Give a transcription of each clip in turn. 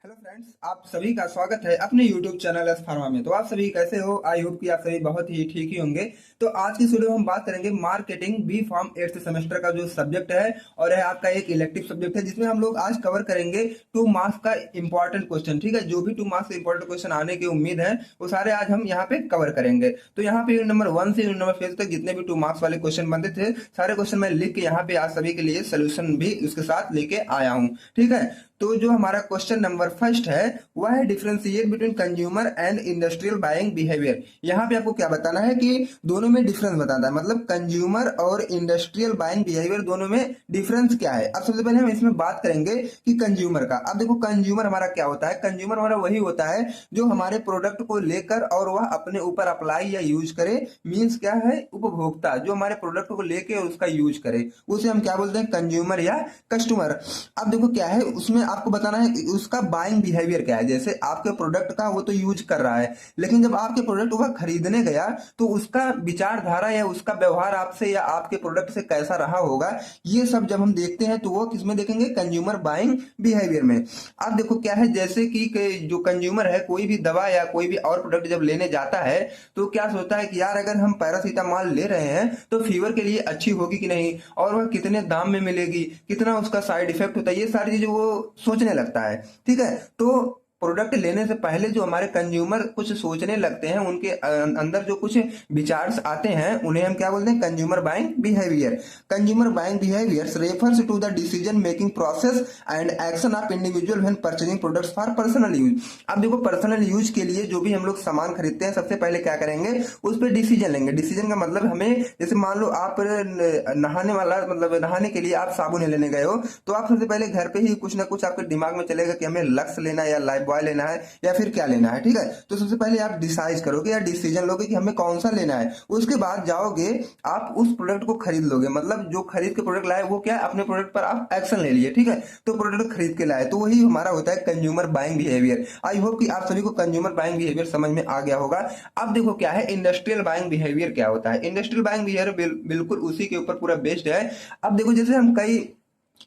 Hello friends, आप सभी का स्वागत है अपने YouTube चैनल एस फार्मा में। तो आप सभी कैसे हो? आई होप कि आप सभी बहुत ही ठीक ही होंगे। तो आज की वीडियो में हम बात करेंगे marketing B farm 8th semester का जो सब्जेक्ट है, और यह आपका एक इलेक्टिव सब्जेक्ट है, जिसमें हम लोग आज कवर करेंगे 2 मार्क्स का इंपॉर्टेंट क्वेश्चन। ठीक है, जो भी 2 मार्क्स इंपॉर्टेंट क्वेश्चन आने की उम्मीद है वो सारे आज हम यहाँ पे कवर करेंगे। तो यहाँ पे नंबर 1 से नंबर 5 तक जितने भी 2 मार्क्स वाले क्वेश्चन बनते थे, सारे क्वेश्चन मैं लिख के यहाँ पे आज सभी के लिए सोल्यूशन भी उसके साथ लेके आया हूँ। ठीक है, तो जो हमारा क्वेश्चन नंबर फर्स्ट है वह है differentiate between consumer and industrial buying behaviour. यहाँ पे आपको क्या बताना है कि दोनों में डिफरेंस बताना है, मतलब कंज्यूमर और इंडस्ट्रियल बाइंग बिहेवियर दोनों में डिफरेंस क्या है। अब सबसे पहले हम इसमें बात करेंगे कि कंज्यूमर का। अब देखो, कंज्यूमर हमारा क्या होता है? कंज्यूमर हमारा वही होता है जो हमारे प्रोडक्ट को लेकर और वह अपने ऊपर अप्लाई या यूज करे। मीन्स क्या है? उपभोक्ता जो हमारे प्रोडक्ट को लेके और उसका यूज करे, उसे हम क्या बोलते हैं? कंज्यूमर या कस्टमर। अब देखो क्या है, उसमें आपको बताना है कि उसका बाइंग बिहेवियर क्या है। जैसे आपके प्रोडक्ट का वो तो यूज कर रहा है, लेकिन जब आपके प्रोडक्ट वह खरीदने गया तो उसका विचारधारा या उसका व्यवहार आपसे या आपके प्रोडक्ट से कैसा रहा होगा, ये सब जब हम देखते हैं तो वो किसमें देखेंगे? कंज्यूमर बाइंग बिहेवियर में। अब देखो क्या है, जैसे कि जो कंज्यूमर है कोई भी दवा या कोई भी और प्रोडक्ट जब लेने जाता है तो क्या सोचता है कि यार अगर हम पैरासीटामॉल ले रहे हैं तो फीवर के लिए अच्छी होगी कि नहीं, और वह कितने दाम में मिलेगी, कितना उसका साइड इफेक्ट होता है, ये सारी चीजें वो सोचने लगता है। ठीक है, तो प्रोडक्ट लेने से पहले जो हमारे कंज्यूमर कुछ सोचने लगते हैं, उनके अंदर जो कुछ विचार्स आते हैं, उन्हें हम क्या बोलते हैं? Consumer buying behaviour. Consumer buying behaviour refers to the decision making process and action of individual when purchasing products for personal use. अब देखो, पर्सनल यूज के लिए जो भी हम लोग सामान खरीदते हैं, सबसे पहले क्या करेंगे? उस पर डिसीजन लेंगे। डिसीजन का मतलब हमें, जैसे मान लो आप नहाने वाला, मतलब नहाने के लिए आप साबुन लेने गए हो, तो आप सबसे पहले घर पे ही कुछ ना कुछ आपके दिमाग में चलेगा कि हमें लक्स लेना है या लाइफ बॉय लेना है या फिर क्या लेना है। ठीक है, तो सबसे पहले आप डिसाइड करोगे या डिसीजन लोगे कि हमें कौन सा लेना है। उसके बाद जाओगे आप उस प्रोडक्ट को खरीद लोगे, मतलब जो खरीद के प्रोडक्ट लाए वो क्या है? अपने प्रोडक्ट पर आप एक्शन ले लिए। ठीक है, तो प्रोडक्ट खरीद के लाए, तो वही हमारा होता है consumer buying behaviour. I hope कि आप सभी को कंज्यूमर बाइंग बिहेवियर समझ में आ गया होगा। अब देखो क्या है, इंडस्ट्रियल बाइंग बिहेवियर क्या होता है। इंडस्ट्रियल बाइंग बिहेवियर बिल्कुल उसी के ऊपर पूरा बेस्ड है। अब देखो, जैसे हम कई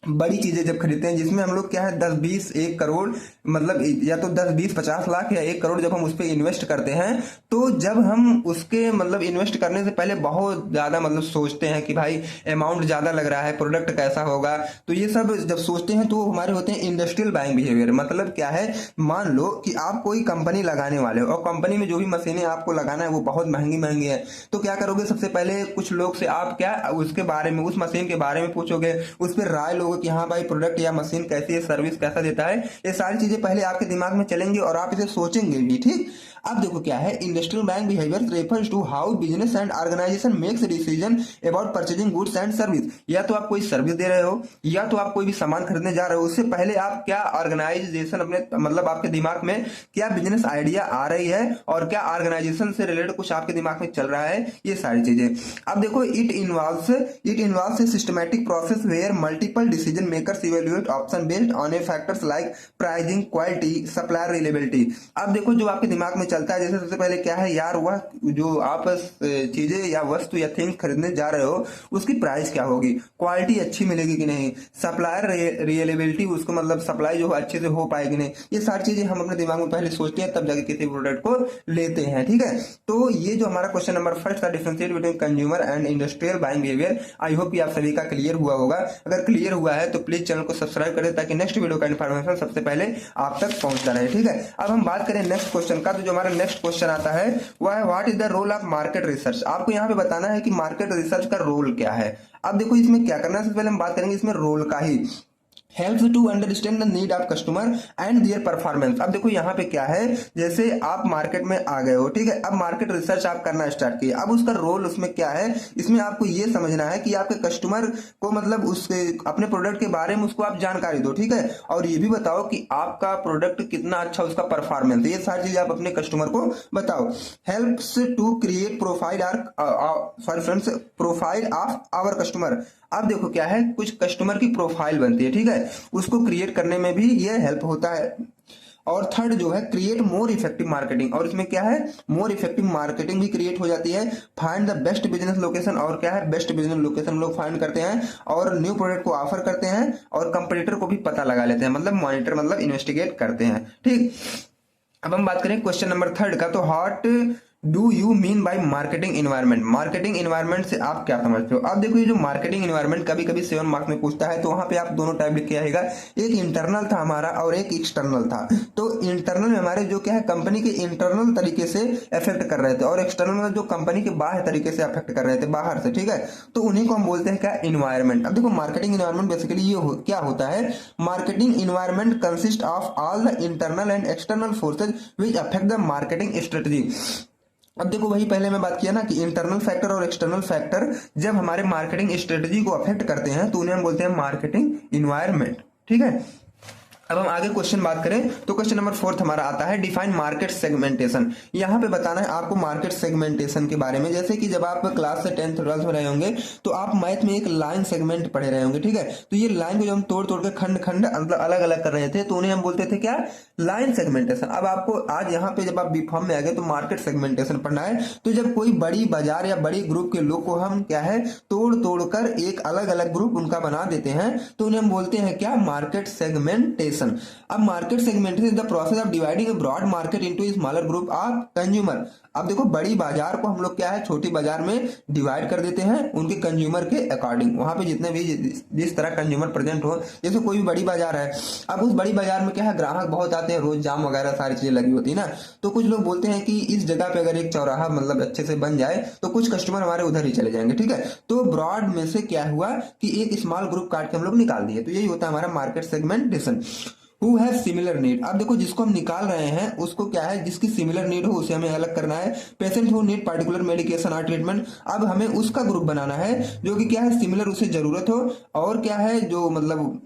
बड़ी चीजें जब खरीदते हैं, जिसमें हम लोग क्या है 10-20-1 करोड़, मतलब या तो 10-20-50 लाख या 1 करोड़ जब हम उस पर इन्वेस्ट करते हैं, तो जब हम उसके मतलब इन्वेस्ट करने से पहले बहुत ज्यादा मतलब सोचते हैं कि भाई अमाउंट ज्यादा लग रहा है, प्रोडक्ट कैसा होगा, तो ये सब जब सोचते हैं तो हमारे होते हैं इंडस्ट्रियल बाइंग बिहेवियर। मतलब क्या है, मान लो कि आप कोई कंपनी लगाने वाले हो और कंपनी में जो भी मशीनें आपको लगाना है वो बहुत महंगी महंगी है, तो क्या करोगे? सबसे पहले कुछ लोग से आप क्या उसके बारे में, उस मशीन के बारे में पूछोगे, उस पर राय लोगे कि हाँ भाई प्रोडक्ट या मशीन कैसी है, सर्विस कैसा देता है। ये सारी चीजें पहले आपके दिमाग में चलेंगी और आप इसे सोचेंगे भी। ठीक, अब देखो क्या है, industrial buying behaviour refers to how business and organisation makes decision about purchasing goods and service. या तो आप कोई सर्विस दे रहे हो या तो आप कोई भी सामान खरीदने जा रहे हो, उससे पहले आप क्या ऑर्गेनाइजेशन अपने, मतलब आपके दिमाग में क्या बिजनेस आइडिया आ रही है और क्या ऑर्गेनाइजेशन से रिलेटेड कुछ आपके दिमाग में चल रहा है, ये सारी चीजें। अब देखो, it involves a systematic process where multiple decision makers evaluate option based on a factors like pricing, quality, supplier reliability. अब देखो, जो आपके दिमाग में चलता है, जैसे सबसे पहले क्या है यार, वह जो आप चीजें या वस्तु या थिंग्स खरीदने जा रहे हो उसकी प्राइस क्या होगी, क्वालिटी अच्छी मिलेगी कि नहीं, सप्लायर रिलेबिलिटी, उसको मतलब सप्लाई जो अच्छे से हो पाएगी नहीं, ये सारी चीजें हम अपने दिमाग में पहले सोचते हैं, तब जाके किसी प्रोडक्ट को लेते हैं। ठीक है, तो ये जो हमारा क्वेश्चन नंबर फर्स्ट था, differentiate between consumer and industrial buying behaviour, I hope कि आप सभी का क्लियर हुआ होगा। अगर क्लियर हुआ है तो प्लीज चैनल को सब्सक्राइब करें ताकि नेक्स्ट वीडियो का इन्फॉर्मेशन सबसे पहले आप तक पहुंचता रहे। ठीक है, अब हम बात करें नेक्स्ट क्वेश्चन का। तो जो हमारा नेक्स्ट क्वेश्चन आता है वह है what is the role of market research. आपको यहाँ पे बताना है कि मार्केट रिसर्च का रोल क्या है। अब देखो, इसमें क्या करना है, सबसे पहले हम बात करेंगे इसमें रोल का ही। Helps to understand the need of customer and their performance. अब देखो यहाँ पे क्या है, जैसे आप मार्केट में आ गए हो, ठीक है, अब मार्केट रिसर्च आप करना स्टार्ट किए, अब उसका रोल उसमें क्या है, इसमें आपको ये समझना है कि आपके कस्टमर को मतलब उसके अपने प्रोडक्ट के बारे में उसको आप जानकारी दो। ठीक है, और ये भी बताओ कि आपका प्रोडक्ट कितना अच्छा उसका परफॉर्मेंस है, ये सारी चीजें आप अपने कस्टमर को बताओ। Helps to create profile profile of our customer. अब देखो क्या है, कुछ कस्टमर की प्रोफाइल बनती है, ठीक है, उसको क्रिएट करने में भी ये हेल्प होता है। और थर्ड जो है क्रिएट मोर इफेक्टिव मार्केटिंग, और इसमें क्या है मोर इफेक्टिव मार्केटिंग भी क्रिएट हो जाती है। Find the best business location, और क्या है बेस्ट बिजनेस लोकेशन हम लोग फाइंड करते हैं और न्यू प्रोडक्ट को ऑफर करते हैं और कंपटीटर को भी पता लगा लेते हैं, मतलब मॉनिटर मतलब इन्वेस्टिगेट करते हैं। ठीक, अब हम बात करें क्वेश्चन नंबर थर्ड का, तो what do you mean by marketing environment, marketing environment से आप क्या समझते हो। अब देखो ये जो मार्केटिंग इन्वायरमेंट कभी कभी 7 मार्क्स में पूछता है, तो वहां पे आप दोनों टाइप लिख के आएगा, एक इंटरनल था हमारा और एक एक्सटर्नल था। तो इंटरनल में हमारे जो क्या है कंपनी के इंटरनल तरीके से इफेक्ट कर रहे थे, और एक्सटर्नल में जो कंपनी के बाहर तरीके से अफेक्ट कर रहे थे बाहर से, ठीक है, तो उन्हीं को हम बोलते हैं क्या इन्वायरमेंट। अब देखो मार्केटिंग इन्वायरमेंट बेसिकली क्या होता है, marketing environment consist of all the internal and external forces which affect the marketing strategy. अब देखो वही पहले मैं बात किया ना कि इंटरनल फैक्टर और एक्सटर्नल फैक्टर जब हमारे मार्केटिंग स्ट्रेटजी को अफेक्ट करते हैं तो उन्हें हम बोलते हैं मार्केटिंग इन्वायरमेंट। ठीक है, अब हम आगे क्वेश्चन बात करें तो क्वेश्चन नंबर 4 हमारा आता है डिफाइन मार्केट सेगमेंटेशन। यहाँ पे बताना है आपको मार्केट सेगमेंटेशन के बारे में। जैसे कि जब आप क्लास से 10th 12th में रहे होंगे तो आप मैथ में एक लाइन सेगमेंट पढ़े रहे होंगे, ठीक है, तो ये लाइन को जब हम तोड़ तोड़ के खंड खंड मतलब अलग अलग कर रहे थे तो उन्हें हम बोलते थे क्या, लाइन सेगमेंटेशन। अब आपको आज यहाँ पे जब आप बी फॉर्म में आ गए तो मार्केट सेगमेंटेशन पढ़ना है। तो जब कोई बड़ी बाजार या बड़ी ग्रुप के लोग को हम क्या है तोड़ तोड़ कर एक अलग अलग ग्रुप उनका बना देते हैं तो उन्हें हम बोलते हैं क्या, मार्केट सेगमेंटेशन। अब market segmentation is the process of dividing a broad market into a smaller group of consumer. अब देखो बड़ी बाजार को हम लोग क्या है छोटी बाजार में डिवाइड कर देते हैं उनके कंज्यूमर के अकॉर्डिंग, वहां पे जितने भी जिस तरह कंज्यूमर प्रेजेंट हो। जैसे कोई भी बड़ी बाजार है, अब उस बड़ी बाजार में क्या है ग्राहक बहुत आते हैं, रोज जाम वगैरह सारी चीजें लगी होती है ना, तो कुछ लोग बोलते हैं कि इस जगह पे अगर एक चौराहा मतलब अच्छे से बन जाए तो कुछ कस्टमर हमारे उधर ही चले जाएंगे, ठीक है। तो ब्रॉड में से क्या हुआ कि एक स्मॉल ग्रुप काट के हम लोग निकाल दिए, तो यही होता है हमारा market segmentation. Who have similar need, अब देखो जिसको हम निकाल रहे हैं उसको क्या है, जिसकी सिमिलर नीड हो उसे हमें अलग करना है। Patient who need particular medication और ट्रीटमेंट, अब हमें उसका ग्रुप बनाना है जो कि क्या है सिमिलर उसे जरूरत हो, और क्या है जो मतलब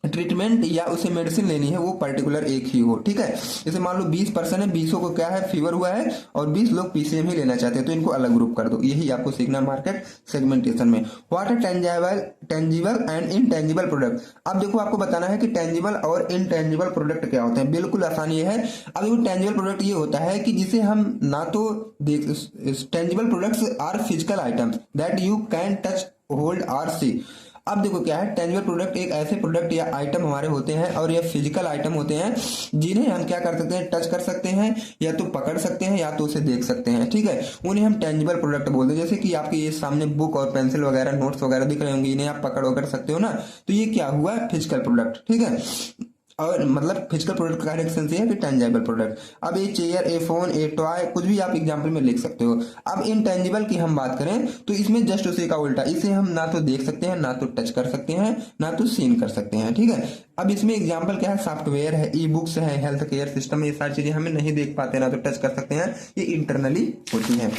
ट्रीटमेंट या उसे मेडिसिन लेनी है वो पर्टिकुलर एक ही हो, ठीक है। जैसे मान लो 20% है, 20 को क्या है फीवर हुआ है और 20 लोग पीसीएम ही लेना चाहते हैं तो इनको अलग ग्रुप कर दो। यही आपको सीखना मार्केट सेगमेंटेशन में। What are tangible and intangible product. अब देखो आपको बताना है कि टेंजिबल और इनटेंजिबल प्रोडक्ट क्या होते हैं। बिल्कुल आसान ये है। अब देखो टेंजिबल प्रोडक्ट ये होता है कि जिसे हम ना तो देख, tangible products are physical items that you can touch hold और सी। अब देखो क्या है टेंजिबल प्रोडक्ट एक ऐसे प्रोडक्ट या आइटम हमारे होते हैं और ये फिजिकल आइटम होते हैं जिन्हें हम क्या कर सकते हैं, टच कर सकते हैं या तो पकड़ सकते हैं या तो उसे देख सकते हैं, ठीक है। उन्हें हम टेंजिबल प्रोडक्ट बोलते हैं। जैसे कि आपके ये सामने बुक और पेंसिल वगैरह नोट्स वगैरह दिख रहे होंगे, इन्हें आप पकड़ सकते हो ना, तो ये क्या हुआ फिजिकल प्रोडक्ट, ठीक है। और मतलब फिजिकल प्रोडक्ट का डायरेक्शन से है कि टेंजिबल प्रोडक्ट। अब ये चेयर, ए फोन, ए टॉय, कुछ भी आप एग्जांपल में लिख सकते हो। अब इनटेंजिबल की हम बात करें तो इसमें जस्ट उसी का उल्टा, इसे हम ना तो देख सकते हैं, ना तो टच कर सकते हैं, ना तो सीन कर सकते हैं, ठीक है। अब इसमें एग्जांपल क्या है, सॉफ्टवेयर है, ई बुक्स है, हेल्थ केयर सिस्टम, ये सारी चीजें हमें नहीं देख पाते ना तो टच कर सकते हैं, ये इंटरनली होती है।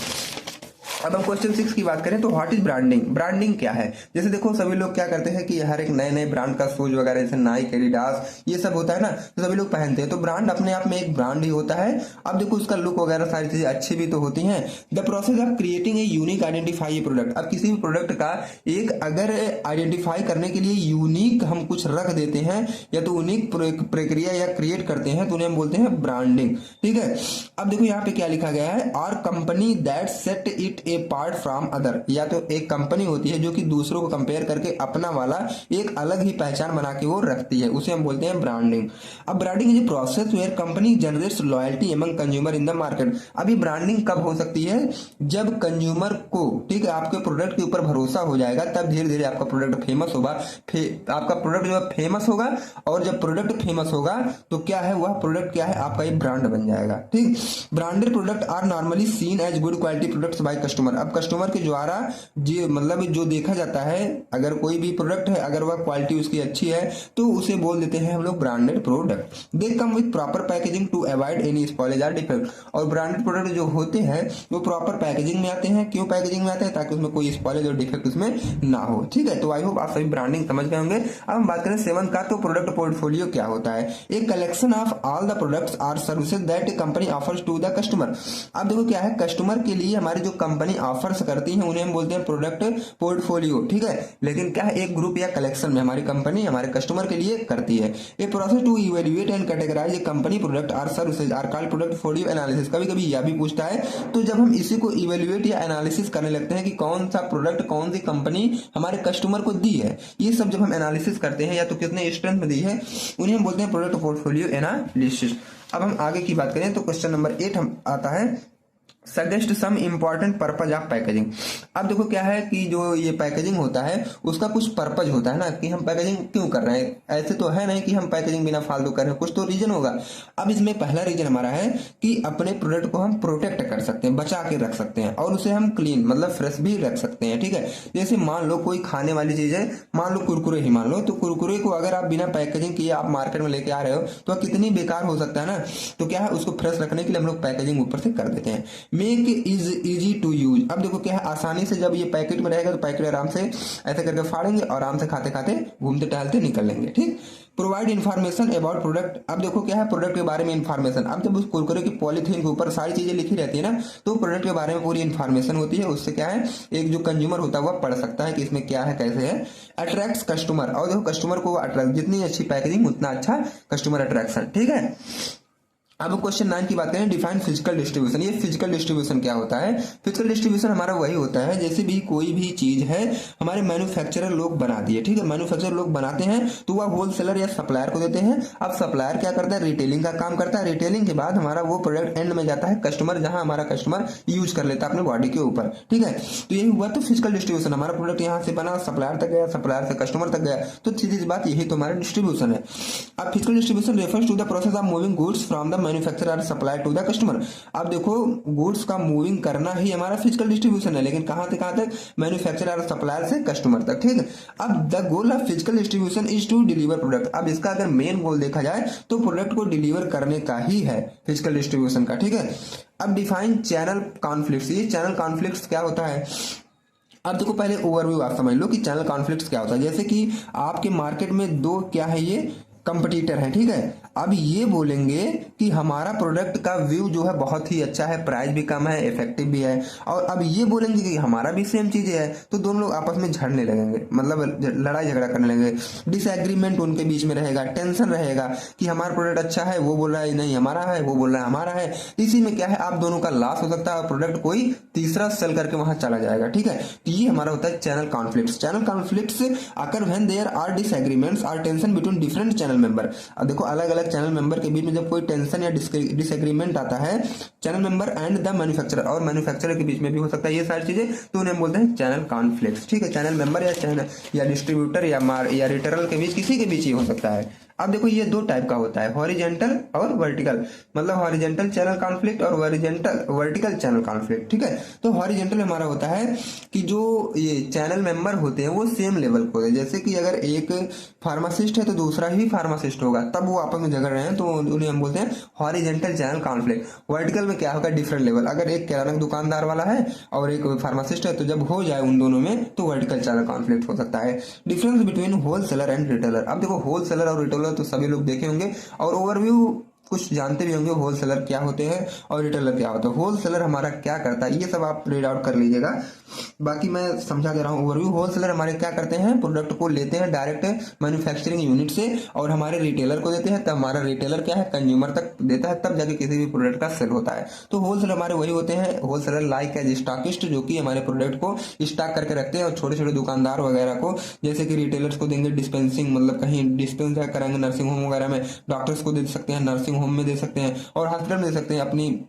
अब हम क्वेश्चन 6 की बात करें तो व्हाट इज ब्रांडिंग। ब्रांडिंग क्या है, जैसे देखो सभी लोग क्या करते हैं कि हर एक नए नए ब्रांड का शूज वगैरह जैसे नाइक, एडिडास ये सब होता है ना, तो सभी लोग पहनते हैं, तो ब्रांड अपने आप में एक ब्रांड ही होता है। अब देखो उसका लुक वगैरह सारी चीजें अच्छी भी तो होती हैं। The process of creating a unique identify A product. अब किसी भी प्रोडक्ट का एक अगर आइडेंटिफाई करने के लिए यूनिक हम कुछ रख देते हैं या तो यूनिक प्रक्रिया या क्रिएट करते हैं तो उन्हें हम बोलते हैं ब्रांडिंग, ठीक है। अब देखो यहाँ पे क्या लिखा गया है, or company that set it A part from other, या तो एक कंपनी होती है जो कि दूसरों को कंपेयर करके अपना वाला एक अलग ही पहचान बना के वो रखती है, उसे हम बोलते हैं ब्रांडिंग। अब branding is a process where company generates loyalty among consumer in the market. अभी ब्रांडिंग कब हो सकती है, जब कंज्यूमर को, ठीक है, आपके प्रोडक्ट के ऊपर भरोसा हो जाएगा, तब धीरे धीरे आपका प्रोडक्ट फेमस होगा। आपका प्रोडक्ट जो है फेमस होगा, और जब प्रोडक्ट फेमस होगा तो क्या है वह प्रोडक्ट क्या है आपका एक ब्रांड बन जाएगा, ठीक। Branded product are normally seen as good quality products by customer. अब कस्टमर के द्वारा जो मतलब जो देखा जाता है, अगर कोई भी प्रोडक्ट है अगर वह क्वालिटी उसकी अच्छी है तो उसे बोल देते हैं हम लोग branded product. They come with proper packaging to avoid any spoilage और डिफेक्ट। और ब्रांडेड प्रोडक्ट जो होते हैं वो प्रॉपर पैकेजिंग में आते हैं। क्यों पैकेजिंग में आते हैं, ताकि उसमें कोई स्पॉइलेज और डिफेक्ट उसमें ना हो, ठीक है। तो आई होप आप सभी ब्रांडिंग समझ गए होंगे। अब हम बात करें 7 का, तो प्रोडक्ट पोर्टफोलियो क्या होता है, एक collection of all the products or services that a company offers to the customer. अब देखो क्या है, कस्टमर के लिए हमारी जो कंपनी कंपनी ऑफर्स करती है उन्हें हम बोलते हैं प्रोडक्ट पोर्टफोलियो, ठीक है। लेकिन क्या है, एक ग्रुप या कलेक्शन में हमारी कंपनी हमारे कस्टमर के लिए करती है। A process to evaluate and categorize a company product or services are called portfolio analysis. कभी कभी यह भी पूछता है, तो जब हम इसी को इवेल्युएट या एनालिसिस करने लगते हैं कि कौन सा प्रोडक्ट कौन सी कंपनी हमारे कस्टमर को दी है, ये सब जब हम एनालिसिस करते हैं या तो कितने स्ट्रेंथ में दी है, उन्हें हम बोलते हैं प्रोडक्ट पोर्टफोलियो एनालिसिस। अब हम आगे की बात करें तो क्वेश्चन नंबर 8 हम आता है, suggest some important purpose of packaging. अब देखो क्या है कि जो ये पैकेजिंग होता है उसका कुछ पर्पज होता है ना, कि हम पैकेजिंग क्यों कर रहे हैं। ऐसे तो है नहीं कि हम पैकेजिंग बिना फालतू कर रहे हैं, कुछ तो रीजन होगा। अब इसमें पहला रीजन हमारा है कि अपने प्रोडक्ट को हम प्रोटेक्ट कर सकते हैं, बचा के रख सकते हैं, और उसे हम क्लीन मतलब फ्रेश भी रख सकते हैं, ठीक है। जैसे मान लो कोई खाने वाली चीज है, मान लो कुरकुरे ही मान लो, तो कुरकुरे को अगर आप बिना पैकेजिंग किए आप मार्केट में लेके आ रहे हो तो कितनी बेकार हो सकता है ना। तो क्या है, उसको फ्रेश रखने के लिए हम लोग पैकेजिंग ऊपर से कर देते हैं। Make is easy to use. अब देखो क्या है, आसानी से जब ये पैकेट में रहेगा तो पैकेट आराम से ऐसे करके फाड़ेंगे और आराम से खाते खाते घूमते टहलते निकल लेंगे, ठीक। Provide information about product. अब देखो क्या है, प्रोडक्ट के बारे में इन्फॉर्मेशन। अब जब उस कुरकुरे की पॉलीथीन के ऊपर सारी चीजें लिखी रहती है ना, तो प्रोडक्ट के बारे में पूरी इन्फॉर्मेशन होती है। उससे क्या है, एक जो कंज्यूमर होता है वह पढ़ सकता है कि इसमें क्या है कैसे है। Attracts customer. और देखो कस्टमर को अट्रैक्ट, जितनी अच्छी पैकेजिंग उतना अच्छा कस्टमर अट्रैक्शन, ठीक है। अब क्वेश्चन 9 की बात करें, डिफाइन फिजिकल डिस्ट्रीब्यूशन। ये फिजिकल डिस्ट्रीब्यूशन क्या होता है? फिजिकल डिस्ट्रीब्यूशन हमारा वही होता है, जैसे भी कोई भी चीज है हमारे मैन्युफैक्चरर लोग बना दिए, ठीक है। मैन्युफैक्चरर लोग बनाते हैं तो वह होलसेलर या सप्लायर को देते हैं। अब सप्लायर क्या करता है, रिटेलिंग का काम करता है। रिटेलिंग के बाद हमारा वो प्रोडक्ट एंड में जाता है कस्टमर, जहां हमारा कस्टमर यूज कर लेता है अपने बॉडी के ऊपर, ठीक है। तो यही हुआ तो फिजिकल डिस्ट्रीब्यूशन, हमारा प्रोडक्ट यहाँ से बना सप्लायर तक गया, सप्लायर से कस्टमर तक गया, तो सीधी सी बात यही तो हमारा डिस्ट्रीब्यूशन है। अब physical distribution refers to the process of moving goods from the manufacturer supply to the customer. अब देखो गुड्स का मूविंग करना ही हमारा फिजिकल डिस्ट्रीब्यूशन है, लेकिन कहां से कहां तक, मैन्युफैक्चरर और सप्लायर से कस्टमर तक, ठीक है। अब the goal of physical distribution is to deliver product. अब इसका अगर मेन गोल देखा जाए तो प्रोडक्ट को डिलीवर करने का ही है फिजिकल डिस्ट्रीब्यूशन का, ठीक है। अब डिफाइन चैनल कॉन्फ्लिक्ट्स। ये चैनल कॉन्फ्लिक्ट्स क्या होता है? अब देखो पहले ओवरव्यू आप समझ लो कि चैनल कॉन्फ्लिक्ट्स क्या होता है। जैसे कि आपके मार्केट में दो क्या है, ये कंपटीटर है, ठीक है। अब ये बोलेंगे कि हमारा प्रोडक्ट का व्यू जो है बहुत ही अच्छा है, प्राइस भी कम है, इफेक्टिव भी है, और अब ये बोलेंगे कि हमारा भी सेम चीजें है, तो दोनों लोग आपस में झड़ने लगेंगे, मतलब लड़ाई झगड़ा करने लगेंगे। डिसएग्रीमेंट उनके बीच में रहेगा, टेंशन रहेगा कि हमारा प्रोडक्ट अच्छा है, वो बोल रहा है नहीं हमारा है, वो बोल रहा है हमारा है। इसी में क्या है, आप दोनों का लॉस हो सकता है और प्रोडक्ट कोई तीसरा सेल करके वहां चला जाएगा, ठीक है। तो ये हमारा होता है channel conflicts. Channel conflicts occur when there are disagreements or tension between different channel member. अब देखो अलग अलग चैनल मेंबर के बीच में जब कोई टेंशन या डिसएग्रीमेंट आता है, channel member and the manufacturer, और मैन्युफैक्चरर के बीच में भी हो सकता है ये सारी चीजें, तो उन्हें बोलते हैं चैनल कॉन्फ्लिक्ट्स, ठीक है। चैनल मेंबर या चैनल या डिस्ट्रीब्यूटर या रिटेलर के बीच, किसी के बीच ही हो सकता है। अब देखो ये दो टाइप का होता है, हॉरिजेंटल और वर्टिकल, मतलब हॉरिजेंटल चैनल कॉन्फ्लिक्ट और वर्टिकल चैनल कॉन्फ्लिक्ट, ठीक है। तो हॉरिजेंटल हमारा होता है कि जो ये चैनल मेंबर होते हैं वो सेम लेवल को है, जैसे कि अगर एक फार्मासिस्ट है तो दूसरा ही फार्मासिस्ट होगा, तब वो आपस में झगड़ रहे हैं तो उन्हें हम बोलते हैं हॉरिजेंटल चैनल कॉन्फ्लिक्ट। वर्टिकल में क्या होगा, डिफरेंट लेवल, अगर एक किराना दुकानदार वाला है और एक फार्मासिस्ट है तो जब हो जाए उन दोनों में तो वर्टिकल चैनल कॉन्फ्लिक्ट हो सकता है। Difference between wholesaler and retailer. अब देखो होलसेलर और रिटेलर तो सभी लोग देखे होंगे और ओवरव्यू कुछ जानते भी होंगे, होलसेलर क्या होते हैं और रिटेलर क्या होता है। होलसेलर हमारा क्या करता है ये सब आप रीड आउट कर लीजिएगा, बाकी मैं समझा दे रहा हूँ ओवरव्यू। होलसेलर हमारे क्या करते हैं, प्रोडक्ट को लेते हैं डायरेक्ट मैन्युफैक्चरिंग यूनिट से और हमारे रिटेलर को देते हैं, तब हमारा रिटेलर क्या है कंज्यूमर तक देता है, तब जाके किसी भी प्रोडक्ट का सेल होता है। तो होलसेलर हमारे वही होते हैं, होलसेलर लाइक एज स्टॉकिस्ट, जो कि हमारे प्रोडक्ट को स्टॉक करके रखते हैं, और छोटे छोटे दुकानदार वगैरह को जैसे कि रिटेलर्स को देंगे डिस्पेंसिंग, मतलब कहीं डिस्पेंस करेंगे नर्सिंग होम वगैरह में, डॉक्टर्स को दे सकते हैं, नर्सिंग होम में दे सकते हैं और हॉस्पिटल में दे सकते हैं। अपनी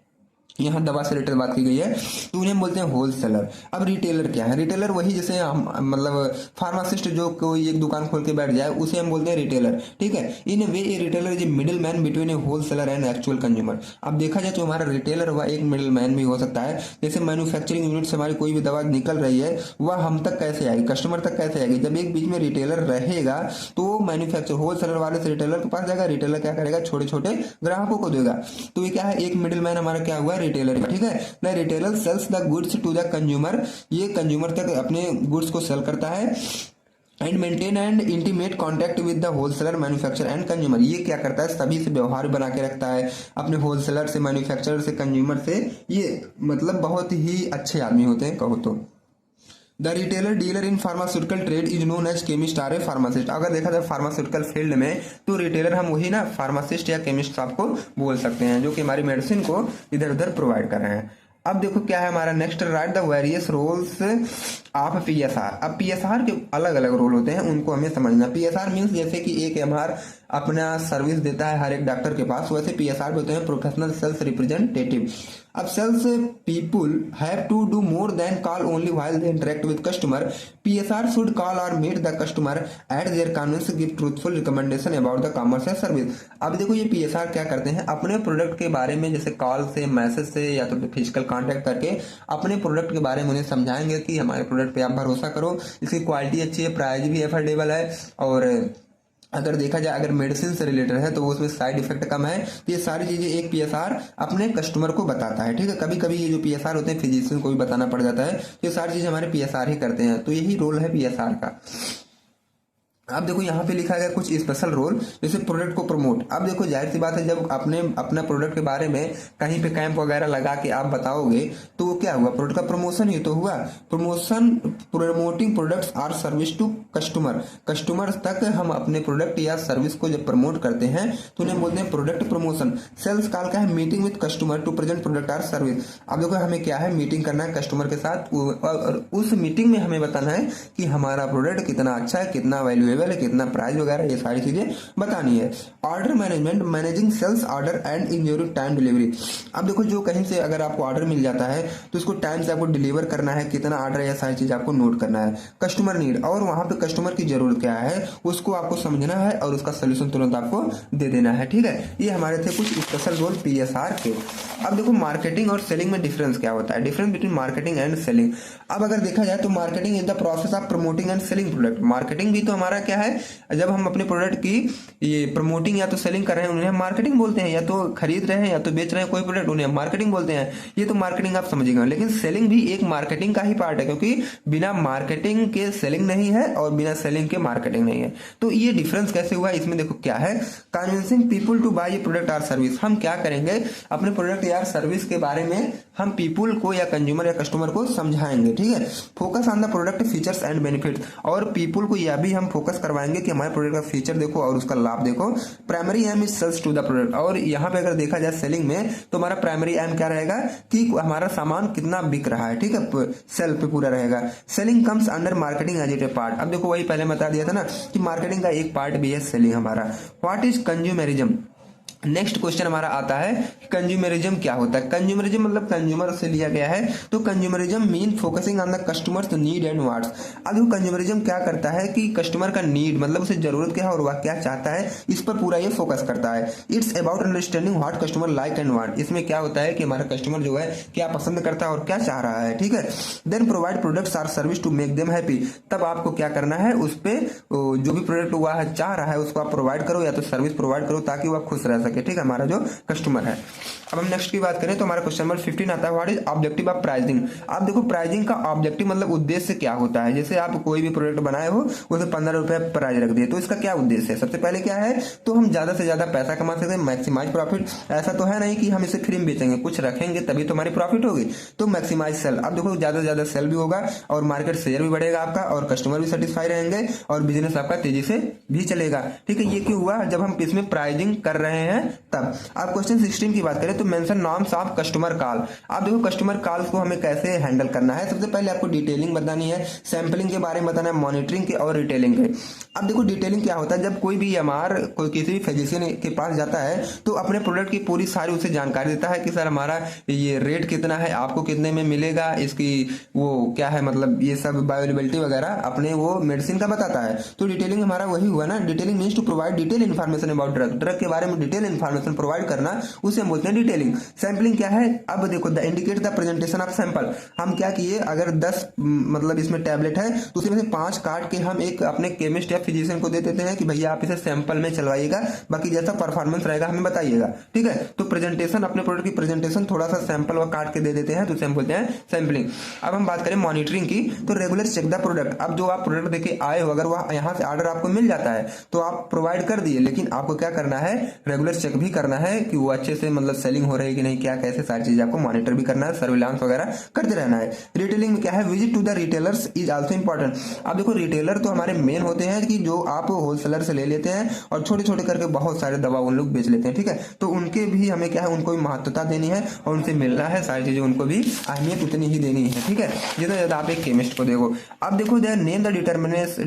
यहाँ दवा से रिटेल बात की गई है तो उन्हें बोलते हैं होलसेलर। अब रिटेलर क्या है, रिटेलर वही जैसे हम मतलब फार्मासिस्ट जो कोई एक दुकान खोल के बैठ जाए उसे हम बोलते हैं रिटेलर, ठीक है। In way a retailer is a middleman between a wholesaler and actual consumer. अब देखा जाए तो हमारा रिटेलर वह एक मिडिल मैन भी हो सकता है, जैसे मैन्युफैक्चरिंग यूनिट से हमारी कोई भी दवा निकल रही है वह हम तक कैसे आएगी, कस्टमर तक कैसे आएगी। जब एक बीच में रिटेलर रहेगा तो मैन्युफैक्चर होलसेलर वाले से रिटेलर के पास जाएगा, रिटेलर क्या करेगा छोटे छोटे ग्राहकों को देगा। तो ये क्या है, एक मिडिल मैन हमारा क्या हुआ, रिटेलर, ठीक है। The retailer sells the goods to the consumer, ये कंज्यूमर तक अपने गुड्स को सेल करता है। And maintain and intimate contact with the wholesaler, manufacturer and consumer. ये क्या करता है, सभी से व्यवहार बना के रखता है, अपने होलसेलर से, मैन्युफैक्चरर से, कंज्यूमर से। ये मतलब बहुत ही अच्छे आदमी होते हैं कहो तो। The retailer dealer in pharmaceutical trade is known as chemist or a pharmacist. अगर देखा जाए फार्मास्यूटिकल फील्ड में तो रिटेलर हम वही ना फार्मासिस्ट या केमिस्ट आपको बोल सकते हैं, जो कि हमारी मेडिसिन को इधर उधर प्रोवाइड कर रहे हैं। अब देखो क्या है हमारा next, right the various roles of PSR. अब पीएसआर के अलग अलग रोल होते हैं, उनको हमें समझना। पीएसआर मीन्स जैसे कि एक हमारा अपना सर्विस देता है हर एक डॉक्टर के पास, वैसे पीएसआर भी होते हैं प्रोफेशनल सेल्स रिप्रेजेंटेटिव। अब sales people have to do more than call only while they interact with customer. PSR should call और meet the customer at their convenience, give truthful recommendation about the commerce या service. अब देखो ये PSR क्या करते हैं, अपने product के बारे में जैसे कॉल से, मैसेज से या तो फिजिकल कांटेक्ट करके अपने प्रोडक्ट के बारे में उन्हें समझाएंगे कि हमारे प्रोडक्ट पे आप भरोसा करो, इसकी क्वालिटी अच्छी है, प्राइस भी एफोर्डेबल है, और अगर देखा जाए अगर मेडिसिन से रिलेटेड है तो उसमें साइड इफेक्ट कम है। तो ये सारी चीजें एक पीएसआर अपने कस्टमर को बताता है, ठीक है। कभी कभी ये जो पीएसआर होते हैं फिजिशियन को भी बताना पड़ जाता है, तो ये सारी चीजें हमारे पीएसआर ही करते हैं, तो यही रोल है पीएसआर का। अब देखो यहाँ पे लिखा गया कुछ स्पेशल रोल, जैसे प्रोडक्ट को प्रमोट। अब देखो जाहिर सी बात है, जब आपने अपना प्रोडक्ट के बारे में कहीं पे कैंप वगैरह लगा के आप बताओगे तो वो क्या हुआ, प्रोडक्ट का प्रमोशन ही तो हुआ। Promotion, promoting products or service to customer. Customer तक हम अपने प्रोडक्ट या सर्विस को जब प्रमोट करते हैं तो उन्हें बोलते हैं प्रोडक्ट प्रमोशन। सेल्स कॉल का है meeting with customer to present product or service. अब देखो हमें क्या है, मीटिंग करना है कस्टमर के साथ, और उस मीटिंग में हमें बताना है कि हमारा प्रोडक्ट कितना अच्छा है, कितना वैल्यूएबल है, कितना प्राइस वगैरह, ये सारी चीजें बतानी है। Order management, managing sales order and ensuring time delivery. अब देखो जो कहीं से अगर आपको ऑर्डर मिल जाता है तो उसको टाइम से आपको डिलीवर करना है, कितना ऑर्डर है, ये सारी चीज आपको नोट करना है। कस्टमर नीड, और वहां पे कस्टमर की जरूरत क्या है उसको आपको समझना है और उसका सोल्यूशन तुरंत आपको दे देना है, ठीक है। ये हमारे थे कुछ स्पेशल रोल पीएसआर के। अब देखो मार्केटिंग और सेलिंग में डिफरेंस क्या होता है, difference between marketing and selling. अब अगर देखा जाए तो marketing is the process of promoting and selling product. Marketing भी तो हमारा क्या है, जब हम अपने प्रोडक्ट की ये प्रमोटिंग या तो सेलिंग कर रहे हैं उन्हें हम मार्केटिंग बोलते हैं, या तो खरीद रहे हैं या तो बेच रहे हैं कोई प्रोडक्ट उन्हें हम मार्केटिंग बोलते हैं। ये तो मार्केटिंग आप समझिएगा, लेकिन सेलिंग भी एक मार्केटिंग का ही पार्ट है, क्योंकि बिना मार्केटिंग के सेलिंग नहीं है और बिना सेलिंग के मार्केटिंग नहीं है। तो ये डिफरेंस कैसे हुआ, इसमें देखो क्या है, convincing people to buy a product or service. हम क्या करेंगे, अपने प्रोडक्ट या सर्विस के बारे में हम पीपुल को या कंज्यूमर या कस्टमर को समझाएंगे, ठीक है। Focus on the product features and benefit, और पीपुल को यह भी हम फोकस करवाएंगे कि हमारे प्रोडक्ट का फीचर देखो और उसका लाभ देखो। Primary aim is sales to the product, और यहाँ पे अगर देखा जाए सेलिंग में तो हमारा प्राइमरी एम क्या रहेगा कि हमारा सामान कितना बिक रहा है, ठीक है, सेल पे पूरा रहेगा। Selling comes under marketing as it A part. अब देखो वही पहले बता दिया था ना कि मार्केटिंग का एक पार्ट भी है सेलिंग हमारा। What is consumerism. Next question हमारा आता है कंज्यूमरिज्म क्या होता है। कंज्यूमरिज्म मतलब कंज्यूमर से लिया गया है, तो consumerism mean focusing on the customers need and wants. अब वो कंज्यूमरिज्म क्या करता है कि कस्टमर का नीड मतलब उसे जरूरत क्या है और वह क्या चाहता है, इस पर पूरा ये फोकस करता है। It's about understanding what customer like and want. इसमें क्या होता है कि हमारा कस्टमर जो है क्या पसंद करता है और क्या चाह रहा है, ठीक है। Then provide products or service to make them happy. तब आपको क्या करना है, उस पर जो भी प्रोडक्ट वह चाह रहा है उसको आप प्रोवाइड करो या तो सर्विस प्रोवाइड करो ताकि वह खुश रह सके, ठीक है, हमारा जो कस्टमर है। अब हम नेक्स्ट की बात करें तो हमारा क्वेश्चन नंबर 15 आता है, what is objective of pricing. आप देखो प्राइसिंग का ऑब्जेक्टिव मतलब उद्देश्य क्या होता है। जैसे आप कोई भी प्रोडक्ट बनाए हो उसे 15 रुपए प्राइस रख दिए, तो इसका क्या उद्देश्य है। सबसे पहले क्या है, तो हम ज्यादा से ज्यादा पैसा कमा सकते हैं, मैक्सिमाइज प्रॉफिट। ऐसा तो है नहीं कि हम इसे फ्री में बेचेंगे, कुछ रखेंगे तभी तो हमारी प्रॉफिट होगी, तो मैक्सिमाइज सेल। अब देखो ज्यादा से ज्यादा सेल भी होगा और मार्केट शेयर भी बढ़ेगा आपका और कस्टमर भी सेटिस्फाई रहेंगे और बिजनेस आपका तेजी से भी चलेगा, ठीक है। ये क्यों हुआ, जब हम इसमें प्राइसिंग कर रहे हैं तब। आप क्वेश्चन 16 की बात करें तो mention norms of customer call. आप देखो कस्टमर कॉल्स को हमें कैसे हैंडल करना है। सबसे पहले आपको डिटेलिंग बतानी है, सैंपलिंग के बारे में बताना है, मॉनिटरिंग के और रिटेलिंग के। अब देखो डिटेलिंग क्या होता है, जब कोई भी हमारा कोई किसी भी फिजिशियन के पास जाता है तो अपने प्रोडक्ट की पूरी सारी उसे जानकारी देता है कि सर हमारा ये रेट कितना है, आपको कितने में मिलेगा, इसकी वो क्या है, मतलब ये सब बायोअवेलेबिलिटी वगैरह अपने वो मेडिसिन का बताता है। तो डिटेलिंग हमारा वही हुआ ना, detailing means to provide detail information about drug. Drug के बारे में डिटेल इन्फॉर्मेशन प्रोवाइड करना, उसे हम बोलते हैं डिटेलिंग। सैंपलिंग क्या है, अब देखो the indicate the presentation of sample. हम क्या किए, अगर 10 मतलब इसमें टैबलेट है तो उसमें से 5 काट के हम एक अपने केमिस्ट या फिजिशियन को दे देते हैं कि भैया आप इसे सैंपल में चलवाइएगा, बाकी जैसा परफॉर्मेंस रहेगा हमें बताइएगा, ठीक है। तो प्रेजेंटेशन, अपने प्रोडक्ट की प्रेजेंटेशन थोड़ा सा सैंपल व काट के दे देते हैं, तो उसे हम बोलते हैं सैंपलिंग। अब हम बात करें मॉनिटरिंग की, तो रेगुलर चेक द प्रोडक्ट। अब जो आप प्रोडक्ट देके आए हो, अगर वह यहाँ से ऑर्डर आपको मिल जाता है तो आप प्रोवाइड कर दिए, लेकिन आपको क्या करना है, रेगुलर चेक भी करना है कि वो अच्छे से मतलब सेलिंग हो रही है कि नहीं, क्या कैसे, सारी चीजें आपको मॉनिटर भी करना है, सर्विलांस वगैरह करते रहना है। रिटेलिंग में क्या है, visit to the retailers is also important. अब देखो रिटेलर तो हमारे मेन होते हैं कि जो आप होलसेलर से ले लेते हैं और छोटे छोटे करके बहुत सारे दवा उन लोग बेच लेते हैं, ठीक है। तो उनके भी हमें क्या है, उनको भी महत्वता देनी है और उनसे मिलना है, सारी चीजें उनको भी अहमियत उतनी ही देनी है, ठीक है, जितना ज्यादा आप एक केमिस्ट को देखो। अब देखो they name the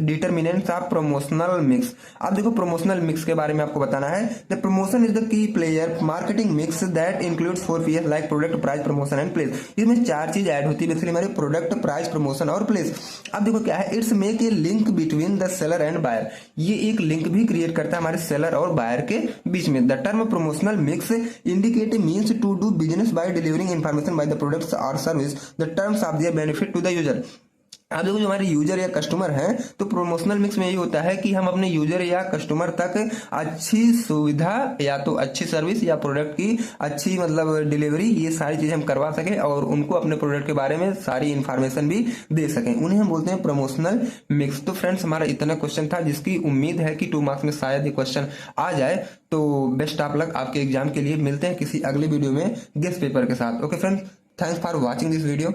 determinants of promotional mix. अब देखो प्रमोशनल मिक्स के बारे में आपको बताना है। The promotion is the key player marketing mix that includes 4 P's like product, price, promotion and place. इसमें 4 चीज ऐड होती है बेसिकली हमारे, प्रोडक्ट, प्राइस, प्रमोशन और प्लेस। अब देखो क्या है, it's make a link between the seller and buyer. ये एक लिंक भी क्रिएट करता है हमारे सेलर और बायर के बीच में। The term promotional mix indicate means to do business by delivering information by the products और service the terms of their benefit to the user. अब देखो जो हमारे यूजर या कस्टमर हैं, तो प्रमोशनल मिक्स में यही होता है कि हम अपने यूजर या कस्टमर तक अच्छी सुविधा या तो अच्छी सर्विस या प्रोडक्ट की अच्छी मतलब डिलीवरी, ये सारी चीजें हम करवा सकें और उनको अपने प्रोडक्ट के बारे में सारी इंफॉर्मेशन भी दे सकें, उन्हें हम बोलते हैं प्रमोशनल मिक्स। तो फ्रेंड्स हमारा इतना क्वेश्चन था, जिसकी उम्मीद है कि 2 मार्क्स में शायद ये क्वेश्चन आ जाए। तो बेस्ट ऑफ लक आपके एग्जाम के लिए। मिलते हैं किसी अगले वीडियो में गेस्ट पेपर के साथ। Okay friends, thanks for watching this video.